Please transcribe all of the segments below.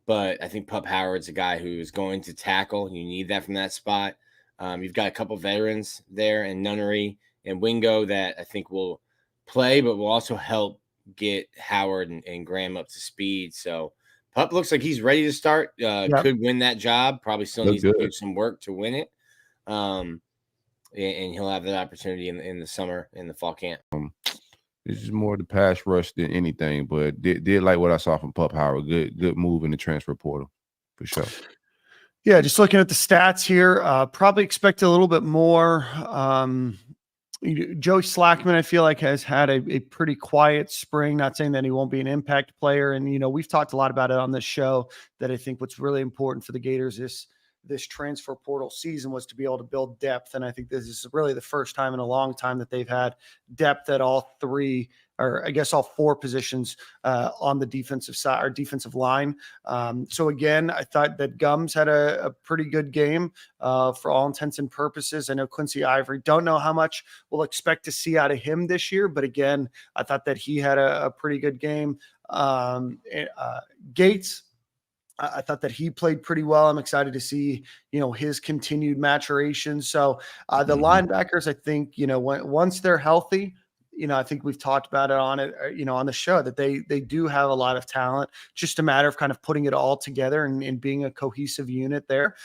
but I think Pup Howard's a guy who's going to tackle. You need that from that spot. You've got a couple veterans there and Nunnery and Wingo that I think will play, but will also help get Howard and Graham up to speed. So Pup looks like he's ready to start. Could win that job. Probably still needs to do some work to win it. And he'll have that opportunity in the summer, in the fall camp. This is more the pass rush than anything, but did like what I saw from Pup Howard. Good move in the transfer portal for sure. Yeah, just looking at the stats here, probably expect a little bit more. Joey Slackman, I feel like, has had a pretty quiet spring. Not saying that he won't be an impact player. And, we've talked a lot about it on this show, that I think what's really important for the Gators this transfer portal season was to be able to build depth. And I think this is really the first time in a long time that they've had depth at all three, or I guess all four positions on the defensive side or defensive line. So again, I thought that Gums had a pretty good game for all intents and purposes. I know Quincy Ivory, don't know how much we'll expect to see out of him this year, but again, I thought that he had a pretty good game. Gates, I thought that he played pretty well. I'm excited to see, his continued maturation. So the linebackers, I think, once they're healthy, I think we've talked about it on the show, that they do have a lot of talent, just a matter of kind of putting it all together and being a cohesive unit there.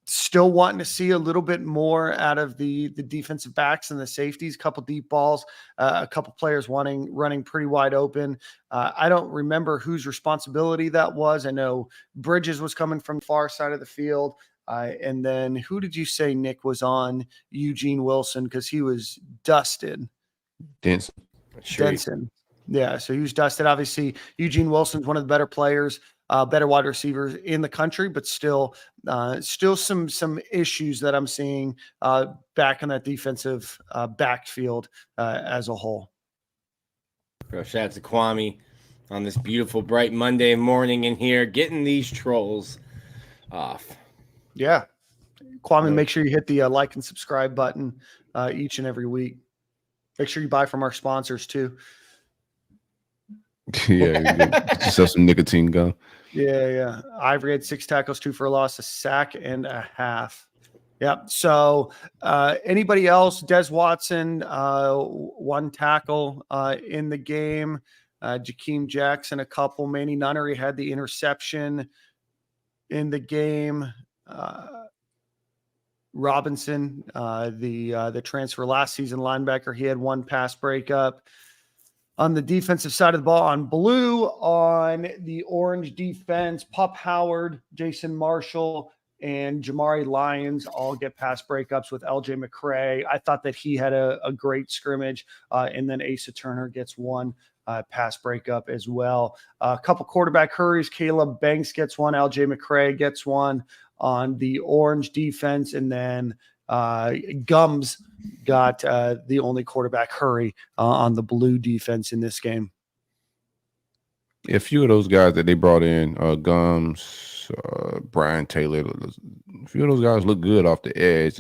Still wanting to see a little bit more out of the defensive backs and the safeties, a couple deep balls, a couple players running pretty wide open. I don't remember whose responsibility that was. I know Bridges was coming from the far side of the field. And then who did you say, Nick, was on Eugene Wilson? Because he was dusted. Denson. Yeah, so he was dusted. Obviously, Eugene Wilson's one of the better players, better wide receivers in the country, but still some issues that I'm seeing back in that defensive backfield as a whole. Shout out to Kwame on this beautiful, bright Monday morning in here, getting these trolls off. Yeah. Kwame, make sure you hit the like and subscribe button each and every week. Make sure you buy from our sponsors too. Yeah, get yourself some nicotine gum. Yeah. Ivory had 6 tackles, 2 for a loss, a sack and a half. Yeah. So anybody else? Des Watson, 1 tackle in the game. Jakeem Jackson, a couple. Manny Nunnery had the interception in the game. Robinson, the transfer last season linebacker, he had 1 pass breakup. On the defensive side of the ball, on blue, on the orange defense, Pup Howard, Jason Marshall, and Jamari Lyons all get pass breakups with LJ McCray. I thought that he had a great scrimmage, and then Asa Turner gets 1 pass breakup as well. A couple quarterback hurries. Caleb Banks gets 1. LJ McCray gets 1 on the orange defense, and then Gums got the only quarterback hurry on the blue defense in this game. A few of those guys that they brought in, Gums, Brian Taylor, a few of those guys look good off the edge.